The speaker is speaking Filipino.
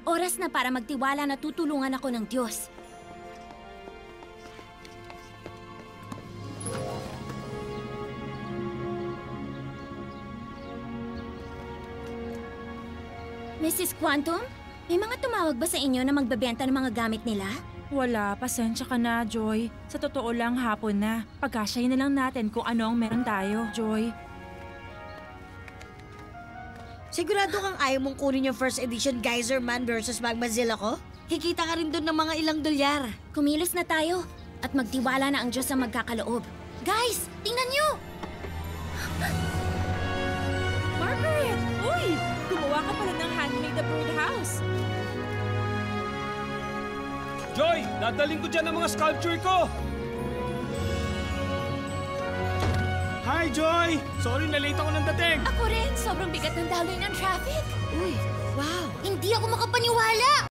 Oras na para magtiwala na tutulungan ako ng Diyos. Mrs. Quantum, may mga tumawag ba sa inyo na magbebenta ng mga gamit nila? Wala, pasensya ka na, Joy. Sa totoo lang, hapon na. Pagkasyahin na lang natin kung ano ang meron tayo, Joy. Sigurado kang ayaw mong kunin yung first edition Geyserman versus Magmazilla ko? Kikita ka rin doon ng mga ilang dolyar. Kumilos na tayo at magtiwala na ang Diyos ang magkakaloob. Guys, tingnan niyo! Margaret! Uy! Gumawa ka pala ng handmade the birdhouse. Joy! Dadaling ko dyan ang mga sculpture ko! Hi, Joy! Sorry na late ako ng dating. Ako rin, sobrang bigat ng daloy ng traffic. Uy, wow! Hindi ako makapaniwala!